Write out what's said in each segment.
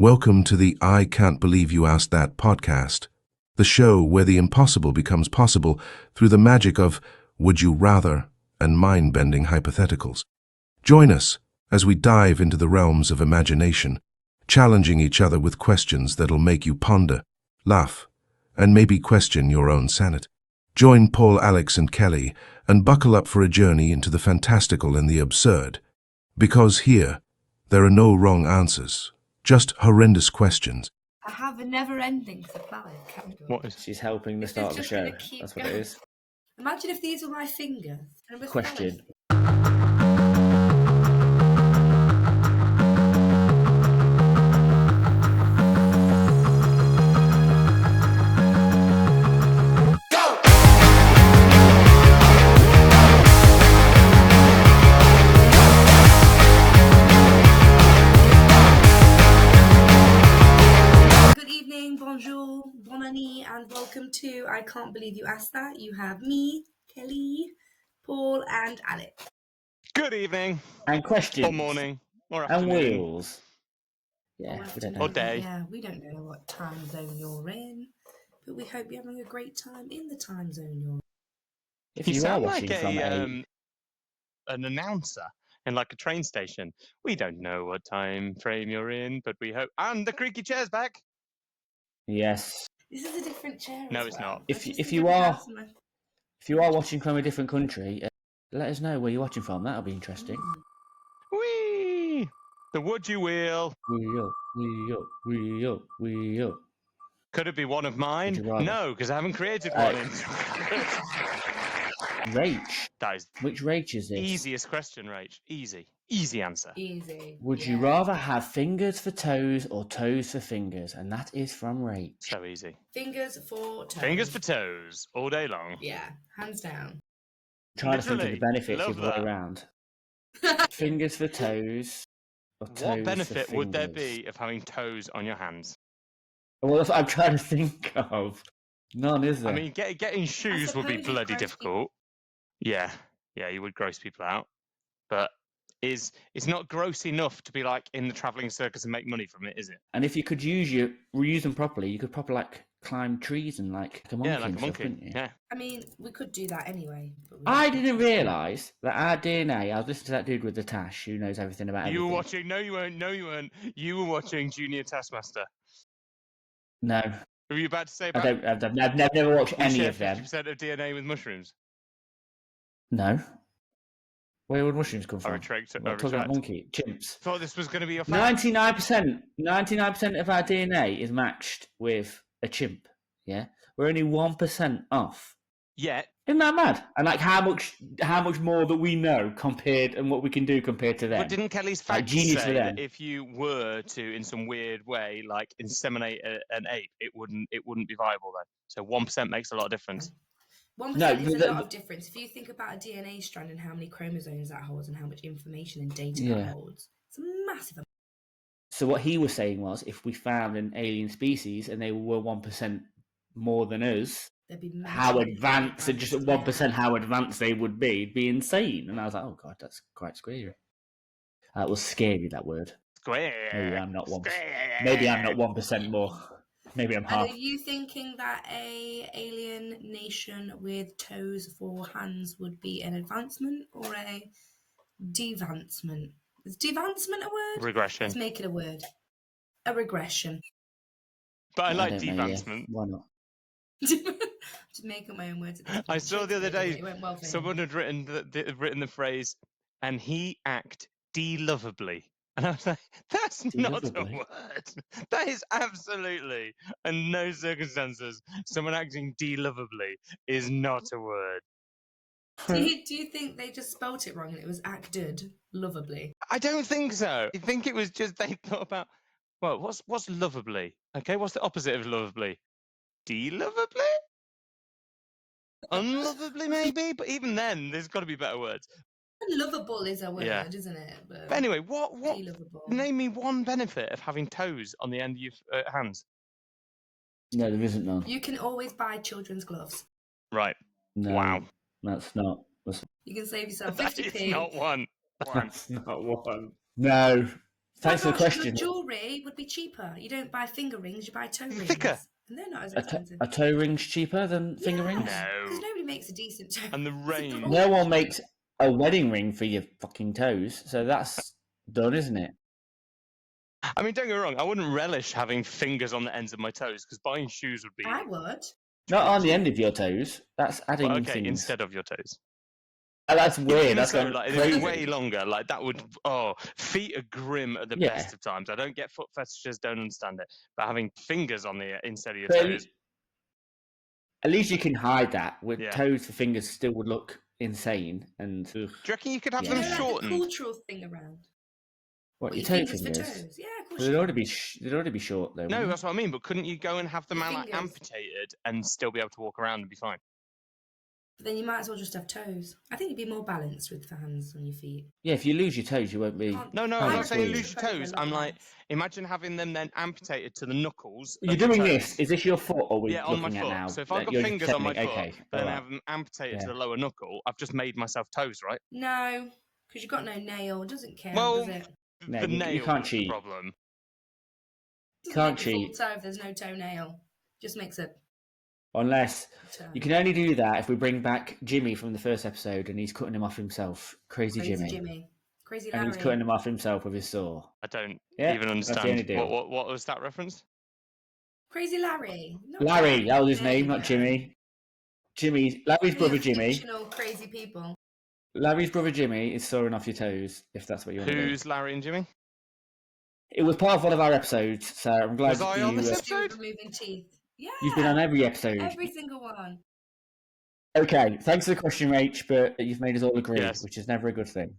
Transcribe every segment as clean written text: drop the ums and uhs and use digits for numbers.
Welcome to the I Can't Believe You Asked That podcast, the show where the impossible becomes possible through the magic of would you rather and mind-bending hypotheticals. Join us as we dive into the realms of imagination, challenging each other with questions that'll make you ponder, laugh, and maybe question your own sanity. Join Paul, Alex, and Kelly and buckle up for a journey into the fantastical and the absurd. Because here, there are no wrong answers, just horrendous questions. I have a never-ending supply. What is? She's helping the This start is of the just gonna show. keep That's what going. it is. Imagine if these were my fingers. Question. Good evening, bonjour, bon année, and welcome to I Can't Believe You Asked That. You have me, Kelly, Paul, and Alex. Good evening, And questions. or morning, or And afternoon. wheels. Yeah, Or we don't afternoon. know. Or day. Yeah, we don't know what time zone you're in, but we hope you're having a great time in the time zone you're in. If You you are sound watching like from an announcer in like a train station. We don't know what time frame you're in, but we hope. And the creaky chair's back. Yes. This is a different chair. No, as it's well. not. That's just If a you different are- house in my- If you are watching from a different country, let us know where you're watching from. That'll be interesting. Whee! The would you wheel. We up. Could it be one of mine? Would you rather? No, because I haven't created one. Rach. That is Which Rach is this? easiest question, Rach. Easy answer. Easy. Would you rather have fingers for toes or toes for fingers? And that is from Rach. So easy. Fingers for toes. Fingers for toes all day long. Yeah, hands down. Trying to think of the Literally, benefits love of the way that. around. Fingers for toes or toes What for benefit would there fingers? be of having toes on your hands? Well, that's what I'm trying to think of. None, is there? I mean, getting shoes would be suppose you'd bloody gross difficult. Yeah, you would gross people out. But it's not gross enough to be like in the travelling circus and make money from it, is it? And if you could reuse them properly, you could properly like climb trees and like a monkey Yeah, like and a stuff, monkey. couldn't you? Yeah. I mean, we could do that anyway. But we I don't. didn't realise that our DNA. I was listening to that dude with the tash who knows everything about You were everything. watching. No, you weren't. No, you weren't. You were watching Junior Taskmaster. No, Were you about to say I about? don't. I've never watched we any share of them. 50% of DNA with mushrooms. No. Where would mushrooms come I from? retract. We're talking about monkey chimps. Thought this was going to be your fact. 99% of our DNA is matched with a chimp. Yeah, we're only 1% off. Yet, Isn't that mad? And like how much more that we know compared and what we can do compared to them. but didn't Kelly's Like, fact genius for say them. that if you were to, in some weird way, like inseminate an ape, it wouldn't be viable then? So 1% makes a lot of difference. 1% No, is a but lot of difference. If you think about a DNA strand and how many chromosomes that holds and how much information and data that Yeah. holds, it's a massive amount. So what he was saying was, if we found an alien species and they were 1% more than us, There'd be how massively advanced, and just at advanced, 1% how advanced they would be, it'd be insane. And I was like, oh god, that's quite scary. That was scary, that word. Square. Maybe I'm not 1%. Square. Maybe I'm not 1% more. Maybe I'm And half. are you thinking that a alien nation with toes for hands would be an advancement or a devancement? Is devancement a word? Regression. Let's make it a word. A regression. But I like don't know, yeah. devancement. Why not? To make up my own words. At this I point. saw the other Shakespeare did day it went well for him. someone had written the phrase, and he act de-lovably. And I was like, that's not a De-lovably? word. That is absolutely, in no circumstances, someone acting de-lovably is not a word. Do you think they just spelt it wrong and it was acted lovably? I don't think so. I think it was just they thought about, well, what's lovably? Okay, what's the opposite of lovably? De-lovably? Unlovably, maybe? But even then, there's got to be better words. Lovable is a word, Yeah. isn't it? But anyway, what de-lovable. name me one benefit of having toes on the end of your hands. No, there isn't none. You can always buy children's gloves. Right. No, Wow. That's not. You can save yourself That 50p. is not one. That's not one. No. Thanks for the Your question. jewellery would be cheaper. You don't buy finger rings, you buy toe rings. Thicker. And they're not as expensive. A toe ring's cheaper than finger rings? No. Because nobody makes a decent toe. And the range. No one makes a wedding ring for your fucking toes, so that's done, isn't it? I mean, don't get me wrong, I wouldn't relish having fingers on the ends of my toes because buying shoes would be. I would. Not on the end of your toes. That's adding Well, okay, things. Instead of your toes. Oh, that's weird. Even That's so, going like, crazy. it'd be way longer. Like that would. Oh, feet are grim at the Yeah. best of times. I don't get foot fetishes. Don't understand it. But having fingers on the instead of your But toes. at least you can hide that. With Yeah. toes for fingers still would look insane. And ugh. Do you reckon you could have Yeah. them You know, like the shortened? cultural thing around. What, your your toe fingers for fingers? toes. Yeah, of course. They'd you already can. be they'd already be short though. No, wouldn't that's what I mean. But couldn't you go and have them Your like fingers. amputated and still be able to walk around and be fine? But then you might as well just have toes. I think you'd be more balanced with the hands on your feet. Yeah, if you lose your toes, you won't be. Can't- No, Oh, I'm not that's saying weird. lose your toes. I'm like, imagine having them then amputated to the knuckles. You're of your doing toes. this. Is this your foot or we're Yeah, on my looking at foot. now? So if I've got You're fingers on my foot, okay, then I alright. have them amputated to Yeah. the lower knuckle, I've just made myself toes, right? No, because you've got no nail. It doesn't count, Well, does it? No, the you nail can't is cheat. the problem. Doesn't Can't make a full cheat. toe if there's no toenail. Just makes a Unless toe. you can only do that if we bring back Jimmy from the first episode and he's cutting him off himself. Crazy Jimmy. Crazy And Larry. he's cutting him off himself with his saw. I don't Yeah, even that's the only understand. deal. What was that reference? Crazy Larry. Not Larry, Jimmy. that was his There name, you not go. Jimmy. Larry's brother Jimmy. Fictional crazy people. Larry's brother Jimmy is sawing off your toes, if that's what you want to do. Who's Larry and Jimmy? It was part of one of our episodes, so I'm glad Was I on this you, episode? Removing teeth. Yeah. you've been on every episode. every single one. Okay, thanks for the question, Rach, but you've made us all agree, Yes. which is never a good thing.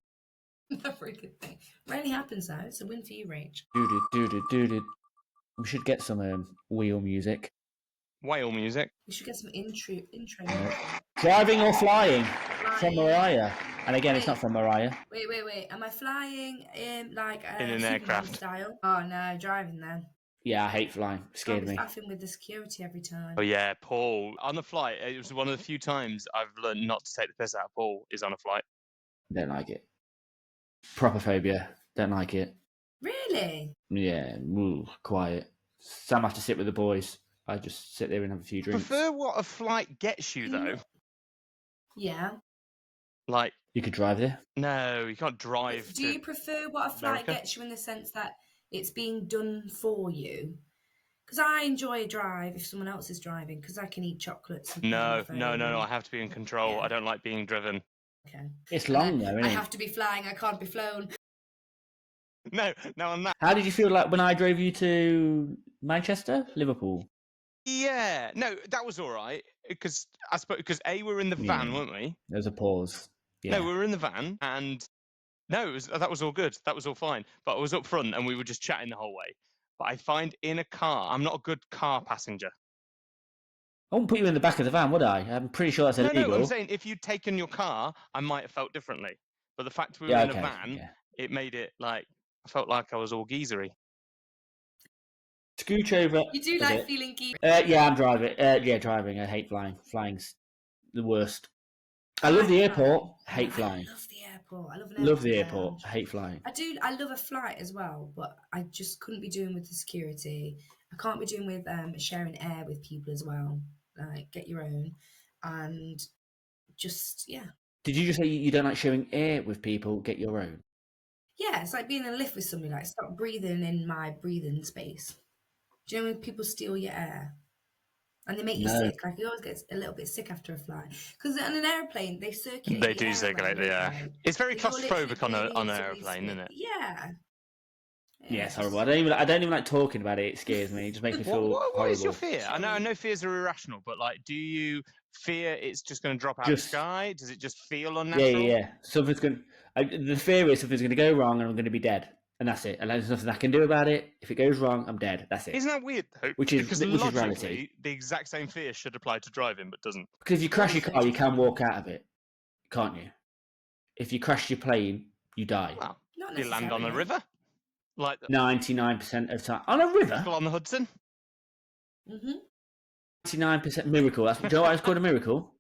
Never a good thing. Rarely happens though. It's a win for you, Rach. Do-do-do-do-do-do. We should get some wheel music. Whale music. We should get some intro. Driving or flying? From Flying. Mariah. And again, it's not from Mariah. Wait. Am I flying in like In an Superman aircraft. style? Oh no, driving then. Yeah, I hate flying. Can't Scared be me. faffing with the security every time. Oh yeah, Paul. On the flight, it was one of the few times I've learned not to take the piss out of Paul is on a flight. Don't like it. Proper phobia. Don't like it. Really? Yeah, quiet. Sam have to sit with the boys. I just sit there and have a few drinks. Prefer what a flight gets you though. Yeah. Like, You could drive there. no, you can't drive. Do you prefer what a flight America? gets you in the sense that it's being done for you? Because I enjoy a drive if someone else is driving, because I can eat chocolates. And play on No, my phone no. and- I have to be in control. Yeah. I don't like being driven. Okay. It's long though, I isn't it? have to be flying. I can't be flown. No, I'm not. How did you feel like when I drove you to Manchester, Liverpool? Yeah, no, that was all right because I suppose because we're in the van, Yeah. weren't we? There's a pause. Yeah. No, we were in the van, and no, that was all good. That was all fine. But I was up front, and we were just chatting the whole way. But I find in a car, I'm not a good car passenger. I wouldn't put you in the back of the van, would I? I'm pretty sure that's illegal. No, I'm saying if you'd taken your car, I might have felt differently. But the fact we were yeah, in okay. a van, Yeah. it made it like I felt like I was all geezery. Scooch over. You do was like it? feeling geek. Yeah, I'm driving. Yeah, driving. I hate flying. Flying's the worst. I love the airport. Hate flying. I love the airport. I love an Love the airport airport. lounge. Hate flying. I love a flight as well, but I just couldn't be doing with the security. I can't be doing with sharing air with people as well. Like, get your own. And just, yeah. Did you just say you don't like sharing air with people? Get your own. Yeah, it's like being in a lift with somebody. Like, stop breathing in my breathing space. Do you know when people steal your air? And they make you No. sick. Like, you always get a little bit sick after a flight. Because on an airplane, they circulate They the do air circulate around, the air. don't they? It's very But you're literally claustrophobic on breathing an in airplane, somebody's isn't it? Yeah. Yeah, it's horrible. I don't even like talking about it. It scares me. It just makes me feel What is your horrible. fear? I know fears are irrational, but like, do you fear it's just going to drop out Just- of the sky? Does it just feel Yeah, unnatural? yeah. Something's going. The fear is something's going to go wrong and I'm going to be dead, and that's it. And there's nothing I can do about it. If it goes wrong, I'm dead. That's it. Isn't that weird though? Which is- because which is logically, reality. the exact same fear should apply to driving, but doesn't. Because if you crash your car, you can walk out of it, can't you? If you crash your plane, you die. Well, Not you land on a necessarily. river, like the 99% of the time on a river. people on the Hudson. Mm-hmm. 99% miracle. That's, do you know why it's called a miracle?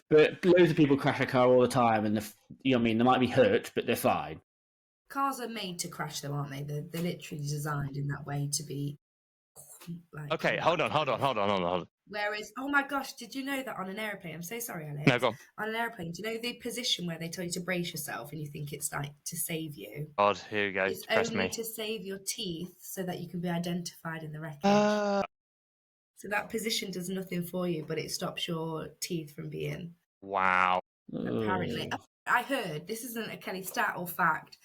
But loads of people crash a car all the time, and you know what I mean. They might be hurt, but they're fine. cars are made to crash, though, aren't they? They're literally designed in that way to be like. Okay, hold on. Whereas, oh my gosh, did you know that on an airplane? I'm so sorry, Alex. No, go on. On an airplane, do you know the position where they tell you to brace yourself and you think it's like to save you? God, here we go. It's Press only me. to save your teeth so that you can be identified in the wreckage. So that position does nothing for you, but it stops your teeth from being. Wow. Apparently, I heard, this isn't a Kelly stat or fact,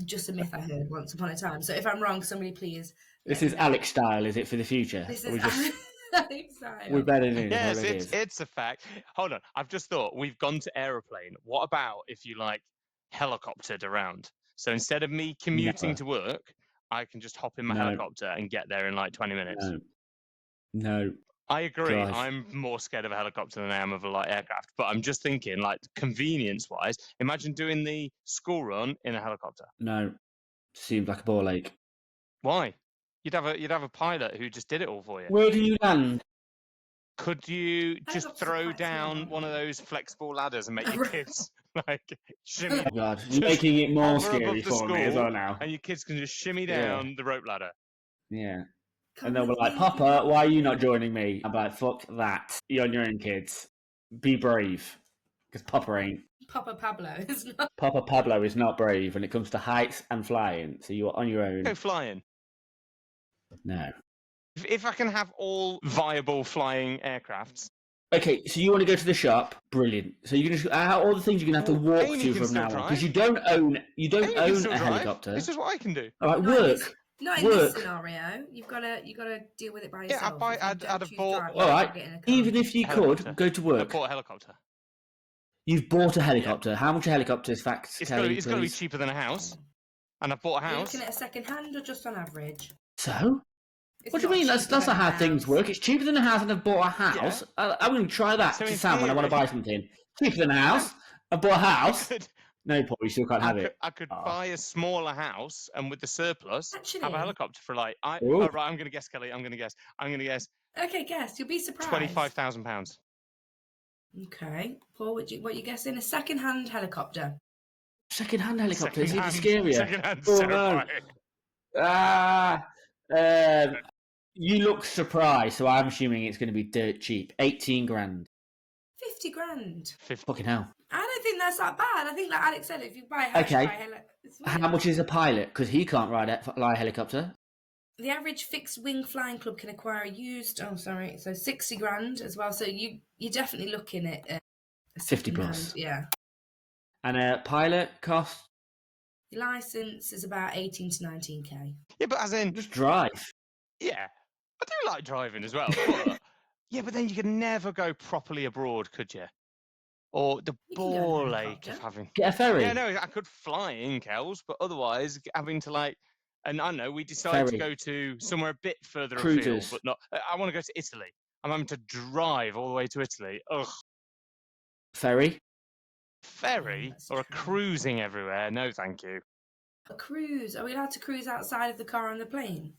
just a myth I heard once upon a time. So if I'm wrong, somebody please. This is Alex style, is it, for the future? This Or is Alex style. we better do Yes, what it is. it's a fact. Hold on. I've just thought, we've gone to aeroplane. What about if you like helicoptered around? So instead of me commuting to work, I can just hop in my helicopter and get there in like 20 minutes. No. I agree. Drive. I'm more scared of a helicopter than I am of a light aircraft. But I'm just thinking, like, convenience-wise, imagine doing the school run in a helicopter. No. Seems like a ball ache. Why? You'd have a pilot who just did it all for you. Where do you land? Could you just Helicopters are throw quite small, down aren't one of they? those flexible ladders and make your kids like shimmy Oh God, Just you're making it more hover scary above the for me as school, well now. and your kids can just shimmy Yeah. down the rope ladder? Yeah. Come And they'll be with like, me, Papa, you why are you not joining me? I'm like, fuck that. You're on your own, kids. Be brave. Because Papa ain't. Papa Pablo is not. Papa Pablo is not brave when it comes to heights and flying. So you're on your own. Go flying. No. If I can have all viable flying aircrafts. Okay, so you want to go to the shop? Brilliant. So you're gonna all the things you're gonna have to walk Amy to can from still now on drive. because you don't own Amy can a still drive. helicopter. This is what I can do. All right, Not in work. this- Not in this Work. scenario. You've got to deal with it by Yeah, yourself. I'd If you I'd don't have choose bought. driving, All you'll right. get in a car. Even if you Helicopter. could go to I work, bought a helicopter. you've bought a helicopter. How much a helicopter is facts? It's Kelly, got to be please? cheaper than a house, and I bought a Are you house. looking at a second hand or just on average? So? It's What do you not mean? That's cheaper not than how a things house. work. It's cheaper than a house, and I've bought a house. I'm going to try that So to in Sam when I want to buy theory- something. Cheaper than a house. I bought a house. No, Paul, you still can't have it. I could Oh. buy a smaller house, and with the surplus, have Actually- a helicopter for like. Ooh. Oh, right, I'm going to guess, Kelly. I'm going to guess. Okay, guess. You'll be surprised. £25,000. Okay. Paul, what you guessing? A second hand helicopter. Second-hand helicopter is even Second-hand- scarier. second-hand's Oh, no. terrifying. You look surprised, so I'm assuming it's going to be dirt cheap. 18 grand. 50 grand. Fucking hell. I don't think that's that bad. I think, like Alex said, if you buy a house, Okay. you buy a it's fine. How much is a pilot? Because he can't fly a helicopter. The average fixed wing flying club can acquire a used. Oh, sorry. So 60 grand as well. So you're definitely looking at a 50 second-hand, plus. Yeah. And a pilot cost? Your license is about 18 to 19k. Yeah, but as in, Just drive. yeah, I do like driving as well. But, yeah, but then you could never go properly abroad, could you? Or the You can go in a ball ache helicopter. of having. Get a ferry. Yeah, no, I could fly in, Kels, but otherwise having to like. And I don't know, we decided to Ferry. go to somewhere a bit further Cruises. afield, but not. I want to go to Italy. I'm having to drive all the way to Italy. Ugh. Ferry. Ferry that's or a true. cruising everywhere? No, thank you. A cruise. Are we allowed to cruise outside of the car on the plane?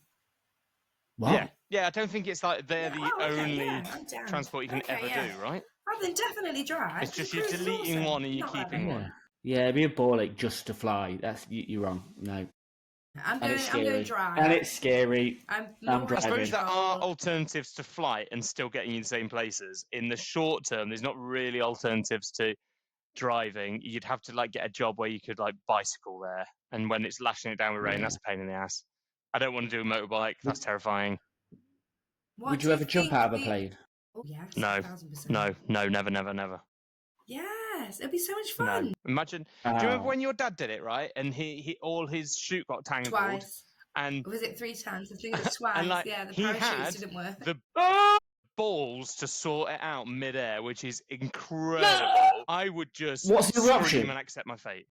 What? Yeah. I don't think it's like they're the only I'm down. transport you can Okay, ever yeah. do, right? Well, then definitely drive. It's just The you're cruise is deleting awesome. one and you're Not that keeping bad. one. Yeah, it'd be a ball ache just to fly. That's you're wrong. No. I'm And it's going scary. to drive. And it's scary. I'm I'm more I driving. suppose there are control. alternatives to flight and still getting you the same places. In the short term, there's not really alternatives to driving. You'd have to like get a job where you could like bicycle there. And when it's lashing it down with rain, Yeah. that's a pain in the ass. I don't want to do a motorbike. That's terrifying. What Would do you ever jump think out of a the- plane? Oh, yes, No. 1000%. No, never. Yes, it'd be so much No. fun. Imagine. Do you remember when your dad did it, right? And he all his chute got tangled. Twice. And Or was it 3 times? I think it was twice. And, like, yeah, the he parachutes had didn't work. the balls to sort it out mid-air, which is incredible. I would just What's the scream option? and accept my fate.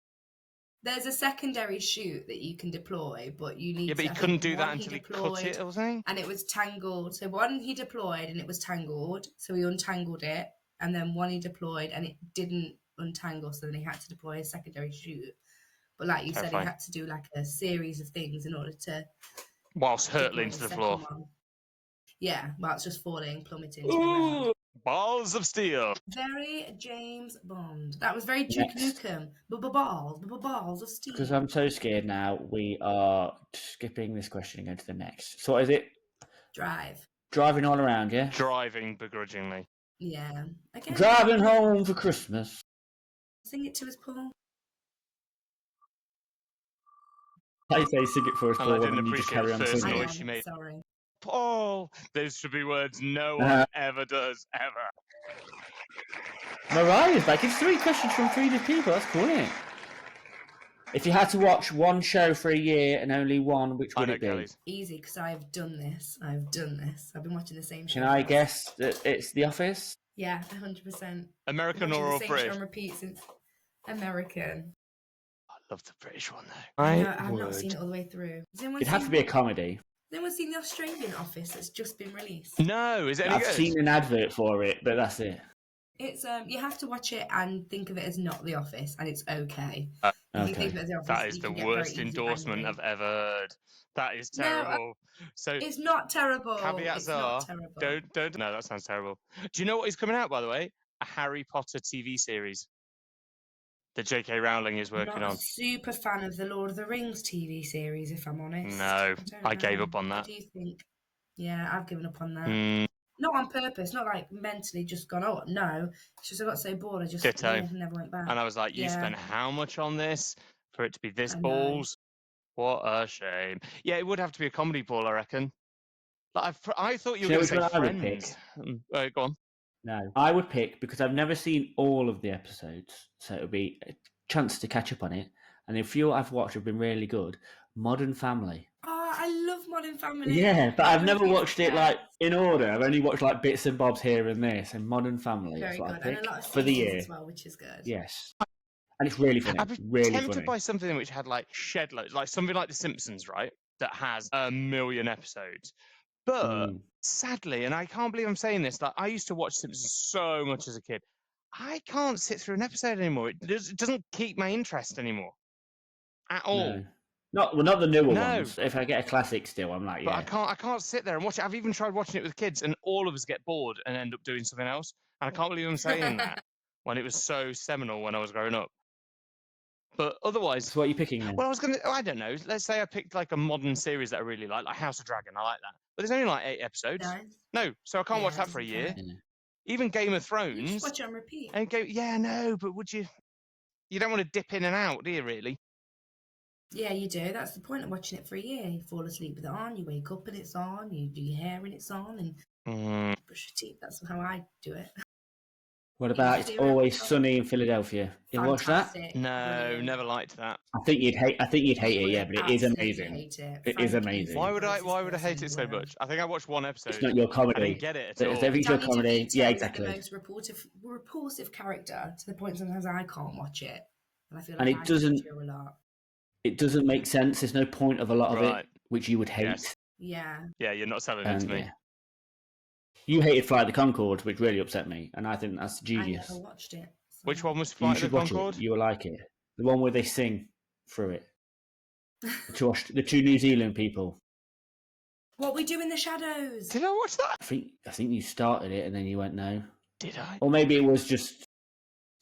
There's a secondary chute that you can deploy, but you need Yeah, but to. he I couldn't think do that one until he cut deployed it, wasn't he? and it was tangled. So one he deployed and it was tangled, so he untangled it, and then one he deployed and it didn't untangle, so then he had to deploy a secondary chute. But like you said, Terrifying. he had to do like a series of things in order to Whilst deploy hurtling to the second floor. one. Yeah, while it's just falling, plummeting to the ground. Balls of steel. Very James Bond. That was very Duke Next. Nukem. Balls of steel. Because I'm so scared now, we are skipping this question and going to the next. So what is it? Drive. Driving all around, yeah? Driving begrudgingly. Yeah. Again, Driving home for Christmas. Sing it to us, Paul. I say sing it for us, And I Paul, didn't and you just appreciate carry the on first singing. noise she made. Sorry. Paul, those should be words no one ever does, ever. Mariah's back. It's 3 questions from 3 different people. That's cool, isn't it? If you had to watch one show for a year and only one, which would it be? Kelly's. Easy, because I've done this. I've been watching the same show. Can I guess that it's The Office? Yeah, 100%. American Watching or the same British? show on repeat since American. I love the British one though. I've not seen it all the way through. It'd have to be a comedy. Has anyone seen the Australian Office that's just been released? No, is it any I've good? seen an advert for it, but that's it. It's you have to watch it and think of it as not The Office, and it's okay. If you think of it as The Office, That is you the can get worst very easily endorsement angry. I've ever heard. That is terrible. So It's not terrible. caveats It's are not terrible. don't. No, that sounds terrible. Do you know what is coming out, by the way? A Harry Potter TV series that J.K. Rowling is working I'm not on. a super fan of the Lord of the Rings TV series, if I'm honest. No, don't I gave know. up on that. What do you think? Yeah, I've given up on that. Mm, Not on purpose, not like mentally just gone, oh, no. It's just I got so bored, I just Ditto. never went back. and I was like, you Yeah. spent how much on this for it to be this I know. balls? What a shame. Yeah, it would have to be a comedy, Paul, I reckon. Like, I thought you were going to say which one I would Friends. Go on. No. I would pick, because I've never seen all of the episodes, so it would be a chance to catch up on it. And a few I've watched have been really good. Modern Family. Oh, I love Modern Family. Yeah, but I've never Everybody's watched it like in order. I've only watched like bits and bobs here and there. So Modern Family very is what I good. And pick a lot of for the seasons year. as well, which is good. Yes. And it's really funny. I'd be Really tempted funny. by something which had like shed loads, like something like The Simpsons, right? That has 1 million episodes. But sadly, and I can't believe I'm saying this, like I used to watch Simpsons so much as a kid. I can't sit through an episode anymore. It doesn't keep my interest anymore at all. No. Not the newer No. ones. If I get a classic still, I'm like, But yeah. I can't sit there and watch it. I've even tried watching it with kids, and all of us get bored and end up doing something else. And I can't believe I'm saying that when it was so seminal when I was growing up. But otherwise, So what are you picking then? well, I don't know. Let's say I picked like a modern series that I really like House of Dragon. I like that. But there's only like 8 episodes. Nice. No, so I can't watch Yeah, that for a it's year. okay. Yeah. Even Game of You just Thrones. watch it on repeat. And yeah, no, but would you? You don't want to dip in and out, do you? Really? Yeah, you do. That's the point of watching it for a year. You fall asleep with it on, you wake up and it's on, you do your hair and it's on, and Mm. brush your teeth. That's how I do it. What about It's do Always it. Sunny in Philadelphia? You ever watched that? Fantastic. No, Brilliant. never liked that. I think you'd hate it, You yeah, would but it is absolutely amazing. hate it. It is Frank amazing. the Why would I nicest hate person it in so the world. much? I think I watched one episode. It's not your I comedy. didn't get it at all. It's your Danny comedy. DeVito Yeah, is exactly. the most repulsive character to the point sometimes I can't watch it. And I feel And like it I doesn't- do a lot. It doesn't make sense. There's no point of a lot of Right. it, which you would hate. Yes. Yeah. Yeah, you're not selling it And to me. yeah. You hated Flight of the Conchords, which really upset me, and I think that's genius. I never watched it. So. Which one was You Flight of should the watch Concorde? it. You will like it. The one where they sing through it. The two New Zealand people. What We Do in the Shadows. Did I watch that? I think you started it and then you went no. Did I? Or maybe it was just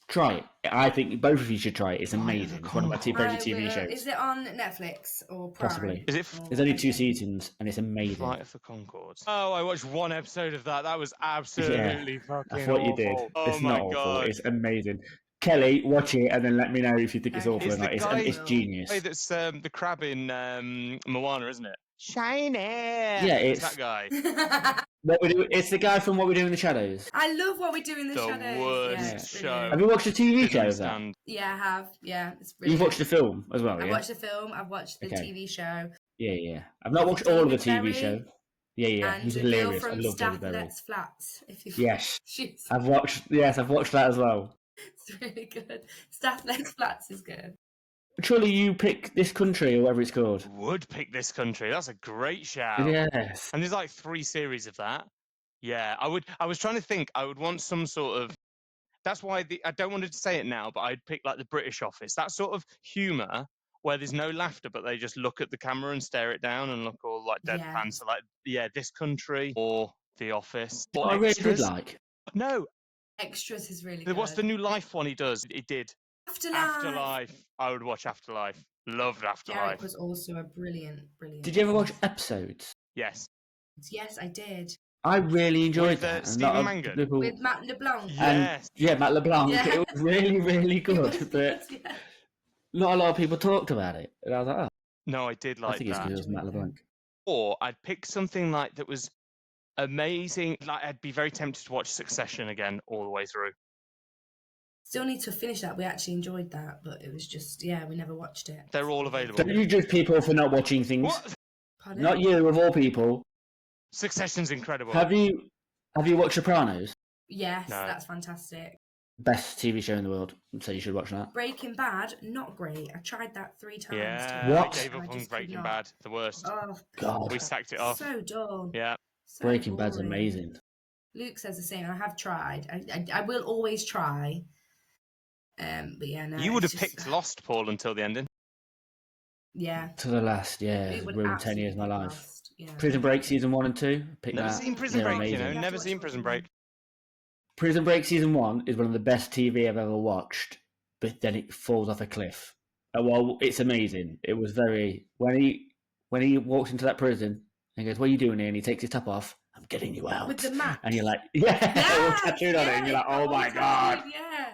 try it. I think both of you should try it. It's amazing. It's one of my two favourite TV shows. Is it on Netflix or Prime? Possibly. Is it? There's only 2 seasons and it's amazing. Flight of the Conchords. Oh, I watched one episode of that. That was absolutely fucking That's what you did. awful. Oh It's my not awful. god. It's amazing. Kelly, watch it and then let me know if you think it's Okay. awful Is or the not. guy- It's genius. Hey, that's the crab in Moana, isn't it? Shiny. Yeah, It's it's- that guy. It's the guy from What We Do in the Shadows. I love What We Do in the The Shadows. worst Yeah, it's show. brilliant. Have you watched the TV Didn't show of that? understand. Yeah, I have. Yeah, it's really You've watched the film as well, I've yeah? watched the film. I've watched the Okay. TV show. Yeah. I've not watched all of the David TV Berry show. Yeah. And He's the girl hilarious. I from love David Staff Berry. That's Flats. If you Yes. she's I've watched that as well. it's really good. Staff That's Flats is good. Surely you pick This Country or whatever it's called. Would pick This Country. That's a great shout. Yes. And there's like 3 series of that. Yeah, I would. I was trying to think. I would want some sort of. That's why I don't want to say it now, but I'd pick like the British Office. That sort of humour where there's no laughter, but they just look at the camera and stare it down and look all like deadpan. Yeah. So like, yeah, This Country or The Office or What I really did Extras. like. No, Extras is really good. what's the new Life one he does? He did Afterlife. I would watch Afterlife. Loved Afterlife. Jarek was also a brilliant. Did you ever watch episodes? Yes. Yes, I did. I really enjoyed With, that. and a Stephen lot of Mangan? people- With Matt LeBlanc. Yes. Yeah, Matt LeBlanc. Yeah. It was really, really It good, was, but yeah. not a lot of people talked about it. And I was like, oh, No, I did I like think it's that. because it was Matt LeBlanc. Or I'd pick something like that was amazing. Like I'd be very tempted to watch Succession again all the way through. Still need to finish that. We actually enjoyed that, but it was just, we never watched it. They're all available. Don't you judge people for not watching things? What? Pardon? Not you, of all people. Succession's incredible. Have you watched Sopranos? Yes, No. that's fantastic. Best TV show in the world. So you should watch that. Breaking Bad, not great. I tried that 3 times. Yeah, to What? watch, I gave and up I on just could Breaking not. Bad. The worst. Oh, God, We sacked it off. so dull. Yeah. So Breaking Bad's boring. amazing. Luke says the same. I have tried. I will always try. But yeah, no. You would have it's just- picked Lost, Paul, until the ending. Yeah. To the last, yeah. It would Ruined 10 years of my absolutely life. Lost, yeah. Prison Break season 1 and 2. Pick Never that. seen Prison They're Break, you know. amazing. You have Never to seen watch Prison Prison Break. Prison Break season 1 is one of the best TV I've ever watched, but then it falls off a cliff. Well, it's amazing. It was very when he walks into that prison and goes, "What are you doing here?" and he takes his top off. I'm getting you out. With the map. And you're like, yeah, all tattooed on it. And you're like, oh my god. Yeah.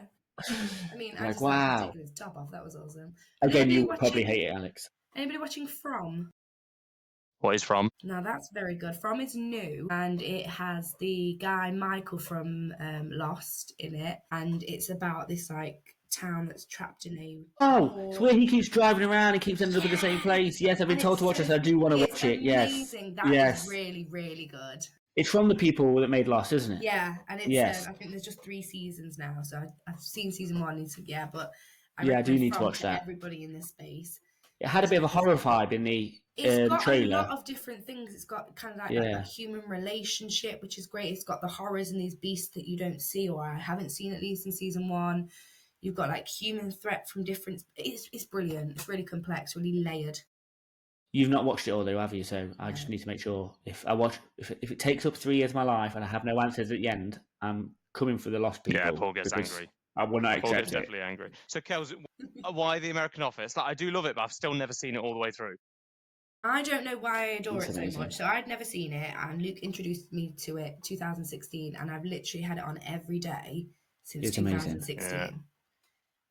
I mean, I Like, just wow. wow. Taking his top off. That was awesome. Again, Anybody you would probably watching- hate it, Alex. Anybody watching From? What is From? Now that's very good. From is new and it has the guy Michael from Lost in it, and it's about this like town that's trapped in a. Oh, it's where he keeps driving around and keeps ending up in the same place. Yes, I've been And told to watch this. I do want to it's watch it. Yes. amazing. That Yes. is really, really good. It's from the people that made Lost, isn't it? Yeah, and it's Yes. I think there's just 3 seasons now, so I've seen season 1. And but Yeah, I do recommend need to From watch that. Everybody in this space. It had a bit of a horror vibe in the It's got trailer. a lot of different things. It's got kind of like Yeah. a human relationship, which is great. It's got the horrors and these beasts that you don't see, or I haven't seen at least in season 1. You've got like human threat from different. It's brilliant. It's really complex, really layered. You've not watched it all, though, have you? So I just need to make sure if it takes up 3 years of my life and I have no answers at the end, I'm coming for the Lost people. Yeah, Paul gets because angry. I will not Paul accept gets it. definitely angry. So, Kels, why The American Office? Like, I do love it, but I've still never seen it all the way through. I don't know why I adore It's it so amazing. much. So I'd never seen it, and Luke introduced me to it 2016, and I've literally had it on every day since It's amazing. 2016. Yeah.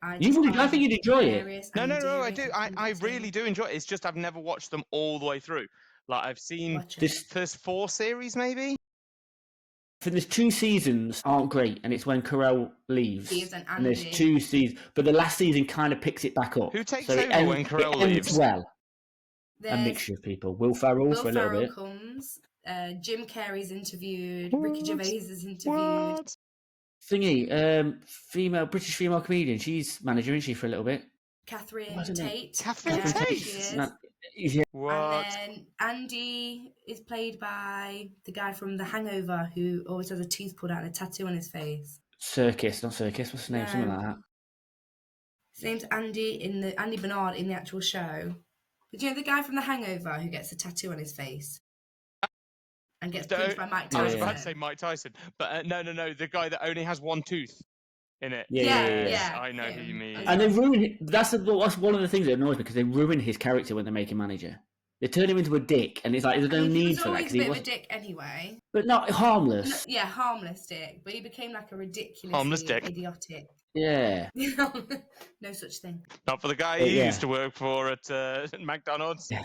I think you'd enjoy it. No, I do. I really do enjoy it. It's just I've never watched them all the way through. Like, I've seen Watch it. This first 4 series, maybe? for there's 2 seasons aren't great, and it's when Carell leaves. Leaves and there's Andy. 2 seasons, but the last season kind of picks it back up. Who takes so it over when Carell it ends leaves? well. A There's mixture of people. Will Ferrell for a little Ferrell bit. comes. Jim Carrey's interviewed. Ricky Gervais is interviewed. What? Thingy, British female comedian. She's manager, isn't she, for a little bit? Catherine What's her name? Tate. Catherine Yeah, Tate? she is. Yeah. What? And then Andy is played by the guy from The Hangover who always has a tooth pulled out and a tattoo on his face. Circus, not Circus. What's his name? No. Something like that. His name's Andy Bernard in the actual show. But you know the guy from The Hangover who gets a tattoo on his face and gets pinched by Mike I was Tyson? about to say Mike Tyson, but no, the guy that only has 1 tooth in it. Yeah. Yes, I know who you him. mean. And they ruin. That's one of the things that annoys me because they ruin his character when they make him manager. They turn him into a dick, and it's like there's no He need was for that always because a he bit was, of a dick anyway. but not harmless. Yeah, harmless dick. But he became like a ridiculously Harmless dick. idiotic. Yeah. No such thing. Not for the guy But he yeah. used to work for at McDonald's. Yeah.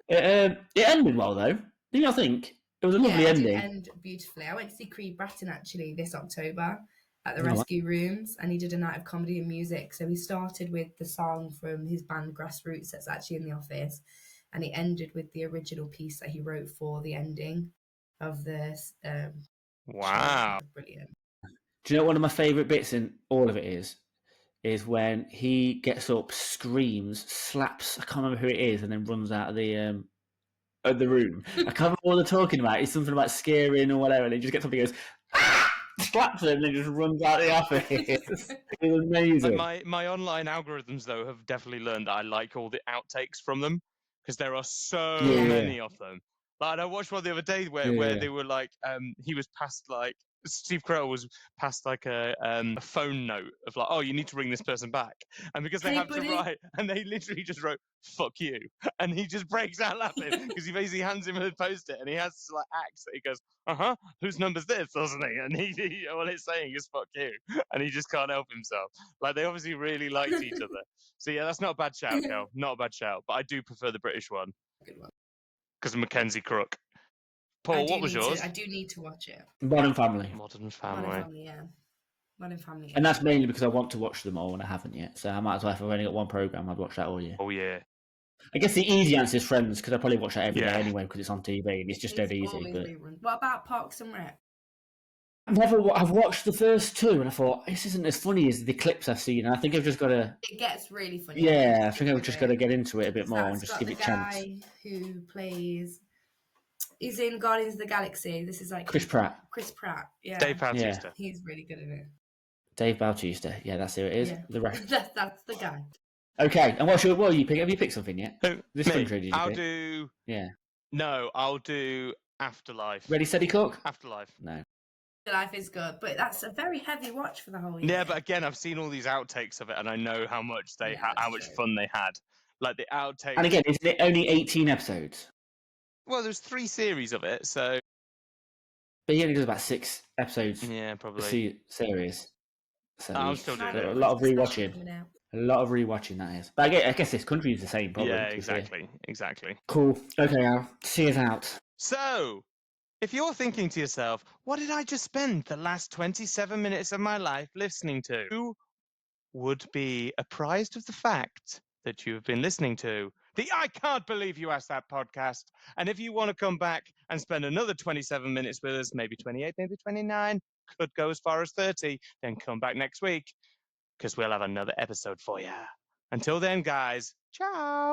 It ended well though. Didn't you think? It was a lovely It ending. did end beautifully. I went to see Creed Bratton actually this October at the Oh, wow. Rescue Rooms, and he did a night of comedy and music. So he started with the song from his band Grassroots that's actually in the office, and he ended with the original piece that he wrote for the ending of this. Wow. Brilliant. Do you know what one of my favourite bits in all of it is when he gets up, screams, slaps, I can't remember who it is, and then runs out of the room. I can't remember what they're talking about. It's something about scaring or whatever, and he just gets up and goes, ah! Slaps him, and then just runs out of the office. It was amazing. My online algorithms, though, have definitely learned that I like all the outtakes from them because there are so Yeah. many of them. Like, I watched one the other day where they were like, he was passed like, Steve Carell was passed like a phone note of like, oh, you need to ring this person back, and because they have to write, and they literally just wrote "fuck you," and he just breaks out laughing because he basically hands him a post-it, and he has to like act that he goes, whose number's this, doesn't he? And he all it's saying is "fuck you," and he just can't help himself. Like, they obviously really liked each other. So yeah, that's not a bad shout, Kel. Not a bad shout, but I do prefer the British one. Good one. Because of Mackenzie Crook. Paul, what was yours? I do need to watch it. Modern Family. Modern Family, yeah. Modern Family. And that's mainly because I want to watch them all and I haven't yet. So I might as well, if I've only got one programme, I'd watch that all year. Oh, yeah. I guess the easy answer is Friends, because I probably watch that every day anyway because it's on TV and it's just dead easy. But what about Parks and Rec? I've watched the first two and I thought, this isn't as funny as the clips I've seen. And I think I've just got to... It gets really funny. Yeah, I think I've just got to get into it a bit more and just give it a chance. The guy who plays... He's in Guardians of the Galaxy. This is like... Chris Pratt, yeah. Dave Bautista. Yeah. He's really good in it. Dave Bautista. Yeah, that's who it is. Yeah. The rest. That's the guy. Okay, and what are you picking? Have you picked something yet? This Me? country, did you I'll pick? do... Yeah. No, I'll do Afterlife. Ready, Steady, Cook? Afterlife. No. Life is good, but that's a very heavy watch for the whole year. Yeah, but again, I've seen all these outtakes of it, and I know how much how much fun they had. Like the outtakes. And again, isn't it only 18 episodes? Well, there's 3 series of it, so. But he only does about 6 episodes. Yeah, probably. Series. So I'm still doing it. A lot of rewatching. A lot of rewatching, that is. But I guess this country is the same, probably. Yeah, exactly. Cool. Okay, Al. See us out. So, if you're thinking to yourself, what did I just spend the last 27 minutes of my life listening to? You would be apprised of the fact that you have been listening to the I Can't Believe You Asked That podcast. And if you want to come back and spend another 27 minutes with us, maybe 28, maybe 29, could go as far as 30, then come back next week because we'll have another episode for you. Until then, guys, ciao.